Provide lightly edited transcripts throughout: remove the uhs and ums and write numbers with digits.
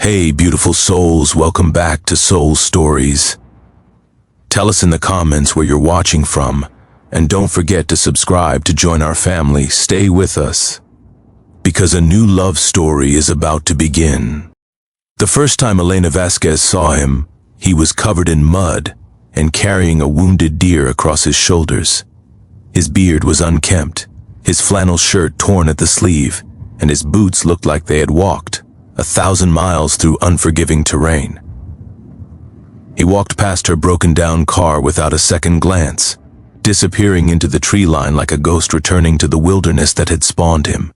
Hey, beautiful souls, welcome back to Soul Stories. Tell us in the comments where you're watching from, and don't forget to subscribe to join our family. Stay with us, because a new love story is about to begin. The first time Elena Vasquez saw him, he was covered in mud and carrying a wounded deer across his shoulders. His beard was unkempt, his flannel shirt torn at the sleeve, and his boots looked like they had walked 1,000 miles through unforgiving terrain. He walked past her broken-down car without a second glance, disappearing into the tree line like a ghost returning to the wilderness that had spawned him.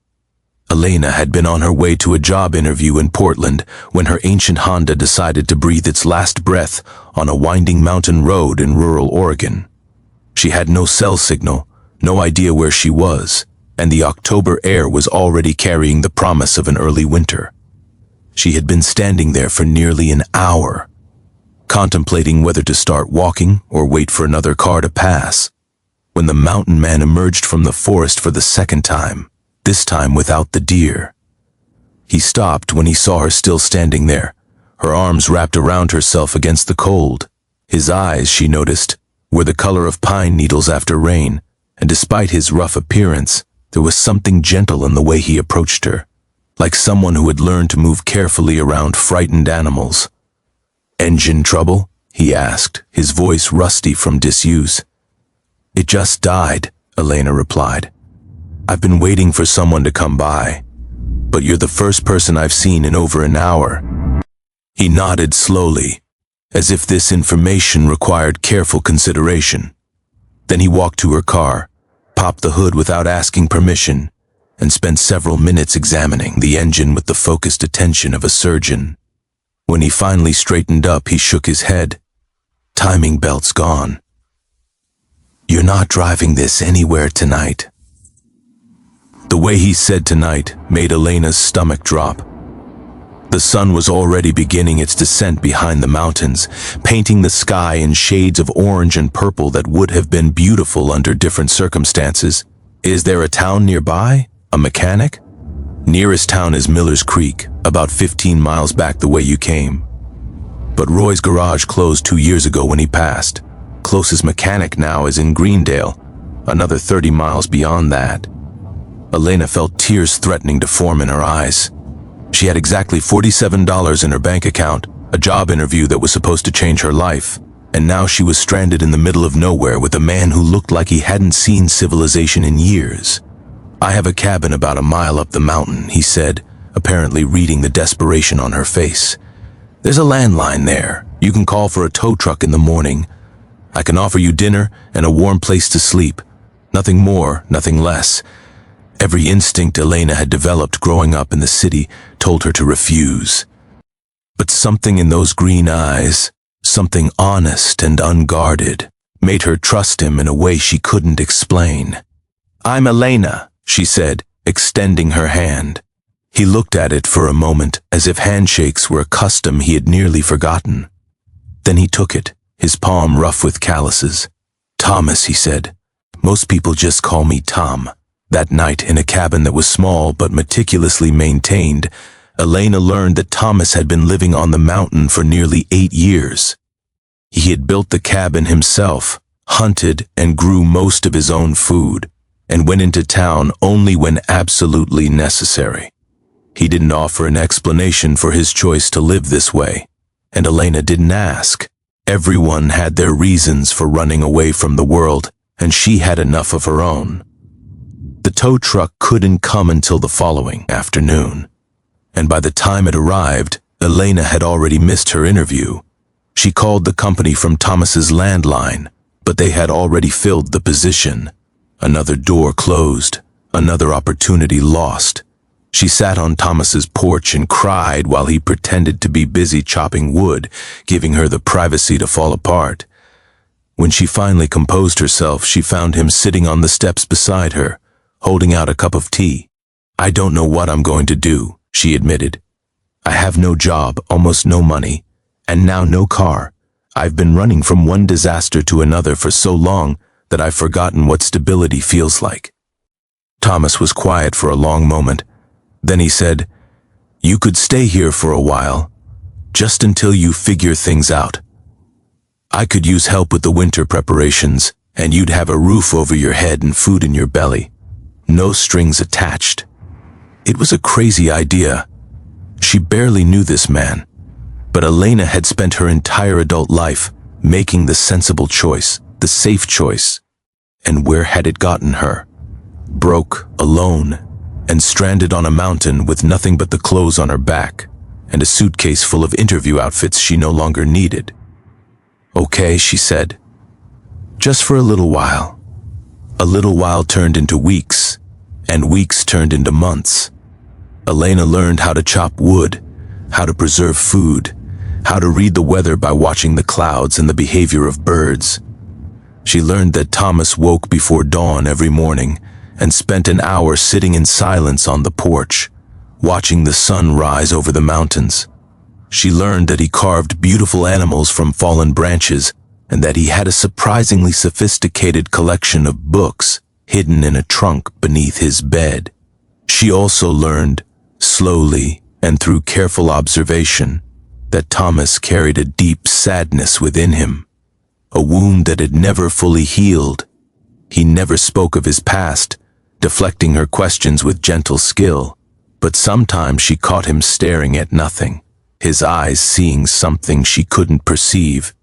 Elena had been on her way to a job interview in Portland when her ancient Honda decided to breathe its last breath on a winding mountain road in rural Oregon. She had no cell signal, no idea where she was, and the October air was already carrying the promise of an early winter. She had been standing there for nearly an hour, contemplating whether to start walking or wait for another car to pass, when the mountain man emerged from the forest for the second time, this time without the deer. He stopped when he saw her still standing there, her arms wrapped around herself against the cold. His eyes, she noticed, were the color of pine needles after rain, and despite his rough appearance, there was something gentle in the way he approached her, like someone who had learned to move carefully around frightened animals. "Engine trouble?" he asked, his voice rusty from disuse. "It just died," Elena replied. "I've been waiting for someone to come by, but you're the first person I've seen in over an hour." He nodded slowly, as if this information required careful consideration. Then he walked to her car, popped the hood without asking permission, and spent several minutes examining the engine with the focused attention of a surgeon. When he finally straightened up, he shook his head. "Timing belt's gone. You're not driving this anywhere tonight." The way he said tonight made Elena's stomach drop. The sun was already beginning its descent behind the mountains, painting the sky in shades of orange and purple that would have been beautiful under different circumstances. "Is there a town nearby? A mechanic?" "Nearest town is Miller's Creek, about 15 miles back the way you came. But Roy's garage closed 2 years ago when he passed. Closest mechanic now is in Greendale, another 30 miles beyond that." Elena felt tears threatening to form in her eyes. She had exactly $47 in her bank account, a job interview that was supposed to change her life, and now she was stranded in the middle of nowhere with a man who looked like he hadn't seen civilization in years. "I have a cabin about a mile up the mountain," he said, apparently reading the desperation on her face. "There's a landline there. You can call for a tow truck in the morning. I can offer you dinner and a warm place to sleep. Nothing more, nothing less." Every instinct Elena had developed growing up in the city told her to refuse. But something in those green eyes, something honest and unguarded, made her trust him in a way she couldn't explain. "I'm Elena," she said, extending her hand. He looked at it for a moment as if handshakes were a custom he had nearly forgotten. Then he took it, his palm rough with calluses. "Thomas," he said. "Most people just call me Tom." That night, in a cabin that was small but meticulously maintained, Elena learned that Thomas had been living on the mountain for nearly 8 years. He had built the cabin himself, hunted and grew most of his own food, and went into town only when absolutely necessary. He didn't offer an explanation for his choice to live this way, and Elena didn't ask. Everyone had their reasons for running away from the world, and she had enough of her own. The tow truck couldn't come until the following afternoon, and by the time it arrived, Elena had already missed her interview. She called the company from Thomas's landline, but they had already filled the position. Another door closed, another opportunity lost. She sat on Thomas's porch and cried while he pretended to be busy chopping wood, giving her the privacy to fall apart. When she finally composed herself, she found him sitting on the steps beside her, holding out a cup of tea. "I don't know what I'm going to do," she admitted. "I have no job, almost no money, and now no car. I've been running from one disaster to another for so long that I've forgotten what stability feels like." Thomas was quiet for a long moment. Then he said, "You could stay here for a while. just until you figure things out. I could use help with the winter preparations, and you'd have a roof over your head and food in your belly. No strings attached. It was a crazy idea. She barely knew this man, but Elena had spent her entire adult life making the sensible choice, the safe choice. And where had it gotten her? Broke, alone, and stranded on a mountain with nothing but the clothes on her back and a suitcase full of interview outfits she no longer needed. "Okay," she said. "Just for a little while." A little while turned into weeks, and weeks turned into months. Elena learned how to chop wood, how to preserve food, how to read the weather by watching the clouds and the behavior of birds. She learned that Thomas woke before dawn every morning and spent an hour sitting in silence on the porch, watching the sun rise over the mountains. She learned that he carved beautiful animals from fallen branches and that he had a surprisingly sophisticated collection of books hidden in a trunk beneath his bed. She also learned, slowly and through careful observation, that Thomas carried a deep sadness within him, a wound that had never fully healed. He never spoke of his past, deflecting her questions with gentle skill, but sometimes she caught him staring at nothing, his eyes seeing something she couldn't perceive,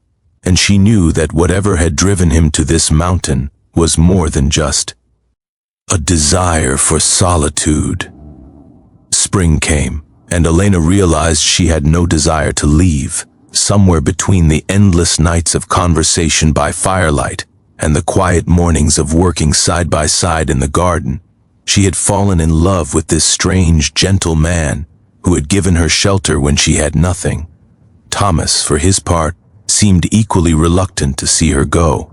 and she knew that whatever had driven him to this mountain was more than just a desire for solitude. Spring came, and Elena realized she had no desire to leave. Somewhere between the endless nights of conversation by firelight and the quiet mornings of working side by side in the garden, she had fallen in love with this strange, gentle man who had given her shelter when she had nothing. Thomas, for his part, seemed equally reluctant to see her go.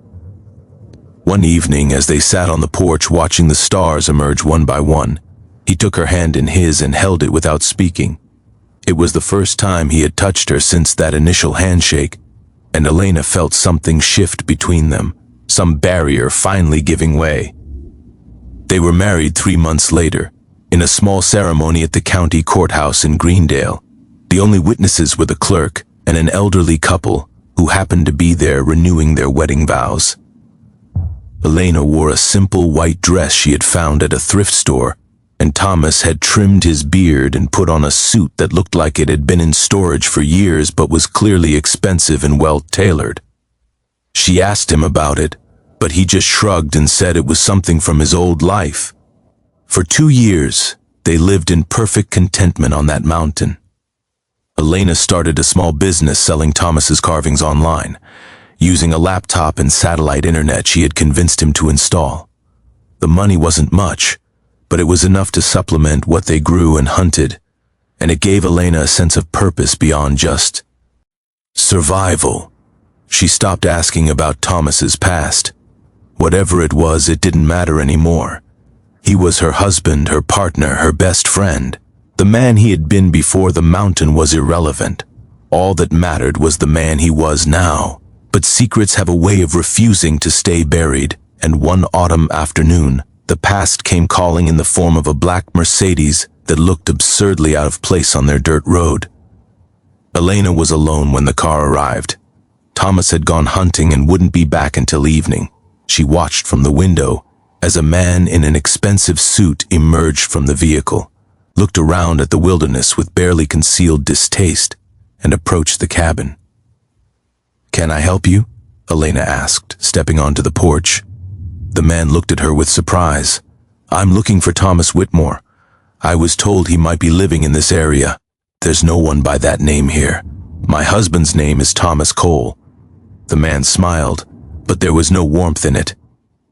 One evening, as they sat on the porch watching the stars emerge one by one, he took her hand in his and held it without speaking. It was the first time he had touched her since that initial handshake, and Elena felt something shift between them, some barrier finally giving way. They were married 3 months later, in a small ceremony at the county courthouse in Greendale. The only witnesses were the clerk and an elderly couple who happened to be there renewing their wedding vows. Elena wore a simple white dress she had found at a thrift store, and Thomas had trimmed his beard and put on a suit that looked like it had been in storage for years but was clearly expensive and well-tailored. She asked him about it, but he just shrugged and said it was something from his old life. For 2 years, they lived in perfect contentment on that mountain. Elena started a small business selling Thomas's carvings online, using a laptop and satellite internet she had convinced him to install. The money wasn't much, but it was enough to supplement what they grew and hunted, and it gave Elena a sense of purpose beyond just survival. She stopped asking about Thomas's past. Whatever it was, it didn't matter anymore. He was her husband, her partner, her best friend. The man he had been before the mountain was irrelevant. All that mattered was the man he was now. But secrets have a way of refusing to stay buried, and one autumn afternoon, the past came calling in the form of a black Mercedes that looked absurdly out of place on their dirt road. Elena was alone when the car arrived. Thomas had gone hunting and wouldn't be back until evening. She watched from the window as a man in an expensive suit emerged from the vehicle, looked around at the wilderness with barely concealed distaste, and approached the cabin. "Can I help you?" Elena asked, stepping onto the porch. The man looked at her with surprise. "I'm looking for Thomas Whitmore. I was told he might be living in this area. There's no one by that name here. My husband's name is Thomas Cole." The man smiled, but there was no warmth in it.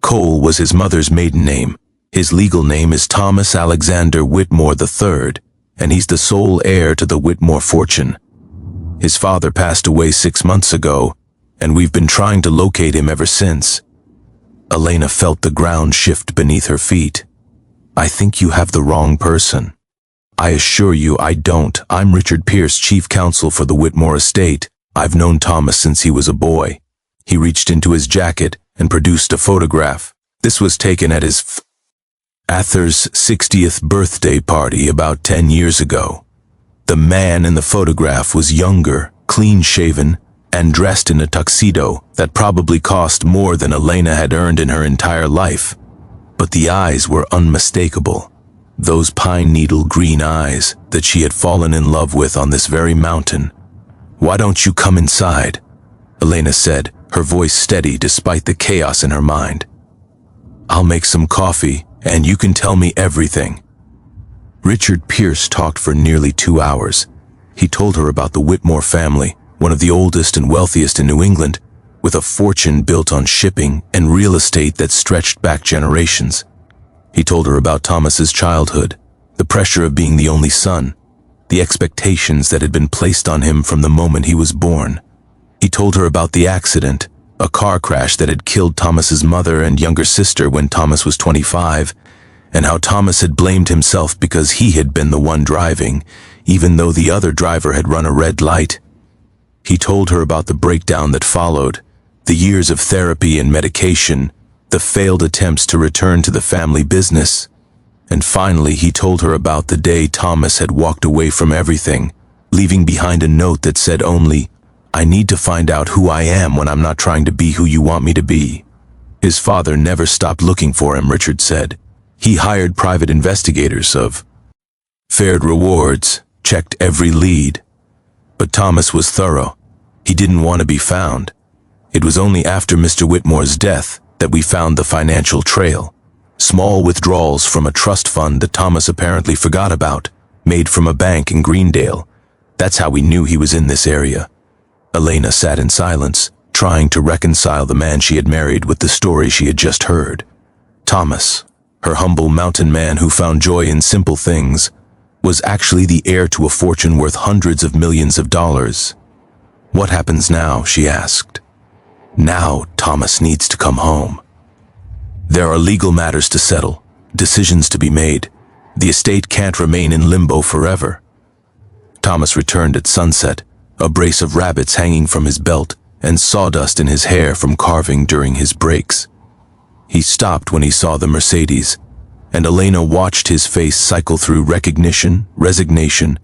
Cole was his mother's maiden name. His legal name is Thomas Alexander Whitmore III, and he's the sole heir to the Whitmore fortune. His father passed away 6 months ago, and we've been trying to locate him ever since. Elena felt the ground shift beneath her feet. "I think you have the wrong person." "I assure you I don't. I'm Richard Pierce, chief counsel for the Whitmore estate. I've known Thomas since he was a boy." He reached into his jacket and produced a photograph. This was taken at his Arthur's 60th birthday party about 10 years ago. The man in the photograph was younger, clean-shaven, and dressed in a tuxedo that probably cost more than Elena had earned in her entire life. But the eyes were unmistakable. Those pine needle green eyes that she had fallen in love with on this very mountain. "Why don't you come inside?" Elena said, her voice steady despite the chaos in her mind. "I'll make some coffee, and you can tell me everything." Richard Pierce talked for nearly 2 hours. He told her about the Whitmore family, one of the oldest and wealthiest in New England, with a fortune built on shipping and real estate that stretched back generations. He told her about Thomas's childhood, the pressure of being the only son, the expectations that had been placed on him from the moment he was born. He told her about the accident, a car crash that had killed Thomas's mother and younger sister when Thomas was 25, and how Thomas had blamed himself because he had been the one driving, even though the other driver had run a red light. He told her about the breakdown that followed, the years of therapy and medication, the failed attempts to return to the family business. And finally, he told her about the day Thomas had walked away from everything, leaving behind a note that said only, "I need to find out who I am when I'm not trying to be who you want me to be." His father never stopped looking for him, Richard said. He hired private investigators of fared rewards, checked every lead. But Thomas was thorough. He didn't want to be found. It was only after Mr. Whitmore's death that we found the financial trail. Small withdrawals from a trust fund that Thomas apparently forgot about, made from a bank in Greendale. That's how we knew he was in this area. Elena sat in silence, trying to reconcile the man she had married with the story she had just heard. Thomas, her humble mountain man who found joy in simple things, was actually the heir to a fortune worth hundreds of millions of dollars. "What happens now?" she asked. "Now Thomas needs to come home. There are legal matters to settle, decisions to be made. The estate can't remain in limbo forever." Thomas returned at sunset, a brace of rabbits hanging from his belt and sawdust in his hair from carving during his breaks. He stopped when he saw the Mercedes, and Elena watched his face cycle through recognition, resignation,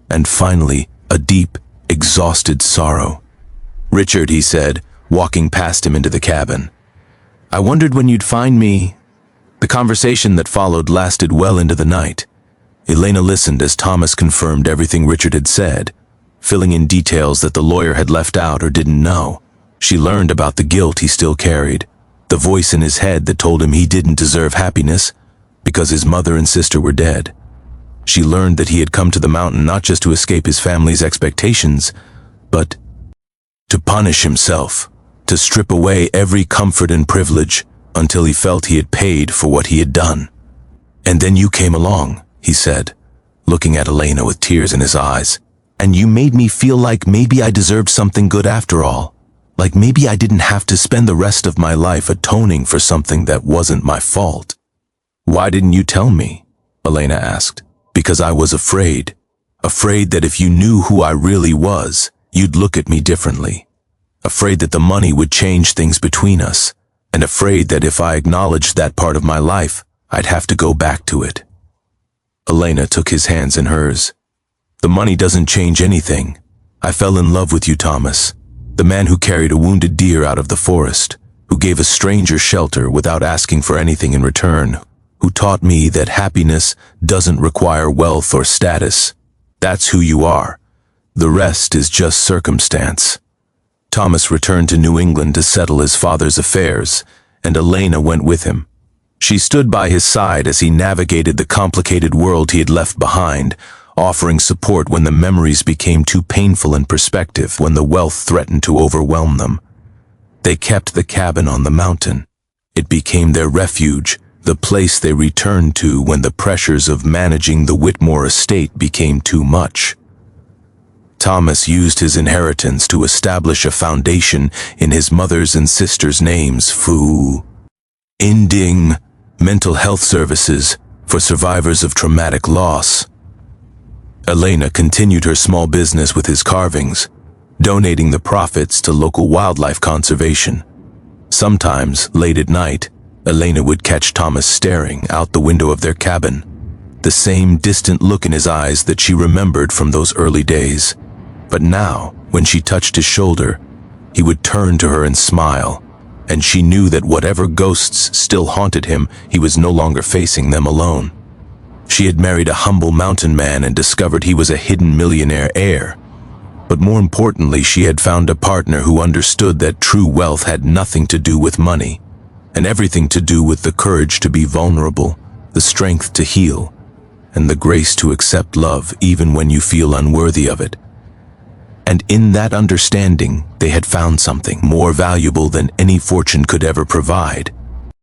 and finally a deep, exhausted sorrow. "Richard," he said, walking past him into the cabin. "I wondered when you'd find me." The conversation that followed lasted well into the night. Elena listened as Thomas confirmed everything Richard had said, filling in details that the lawyer had left out or didn't know. She learned about the guilt he still carried, the voice in his head that told him he didn't deserve happiness because his mother and sister were dead. She learned that he had come to the mountain not just to escape his family's expectations, but to punish himself, to strip away every comfort and privilege until he felt he had paid for what he had done. "And then you came along," he said, looking at Elena with tears in his eyes. "And you made me feel like maybe I deserved something good after all. Like maybe I didn't have to spend the rest of my life atoning for something that wasn't my fault." "Why didn't you tell me?" Elena asked. "Because I was afraid. Afraid that if you knew who I really was, you'd look at me differently. Afraid that the money would change things between us, and afraid that if I acknowledged that part of my life, I'd have to go back to it." Elena took his hands in hers. "The money doesn't change anything. I fell in love with you, Thomas, the man who carried a wounded deer out of the forest, who gave a stranger shelter without asking for anything in return, who taught me that happiness doesn't require wealth or status. That's who you are. The rest is just circumstance." Thomas returned to New England to settle his father's affairs, and Elena went with him. She stood by his side as he navigated the complicated world he had left behind, offering support when the memories became too painful in perspective, when the wealth threatened to overwhelm them. They kept the cabin on the mountain. It became their refuge, the place they returned to when the pressures of managing the Whitmore estate became too much. Thomas used his inheritance to establish a foundation in his mother's and sister's names, ending mental health services for survivors of traumatic loss. Elena continued her small business with his carvings, donating the profits to local wildlife conservation. Sometimes, late at night, Elena would catch Thomas staring out the window of their cabin, the same distant look in his eyes that she remembered from those early days. But now, when she touched his shoulder, he would turn to her and smile, and she knew that whatever ghosts still haunted him, he was no longer facing them alone. She had married a humble mountain man and discovered he was a hidden millionaire heir. But more importantly, she had found a partner who understood that true wealth had nothing to do with money, and everything to do with the courage to be vulnerable, the strength to heal, and the grace to accept love even when you feel unworthy of it. And in that understanding, they had found something more valuable than any fortune could ever provide.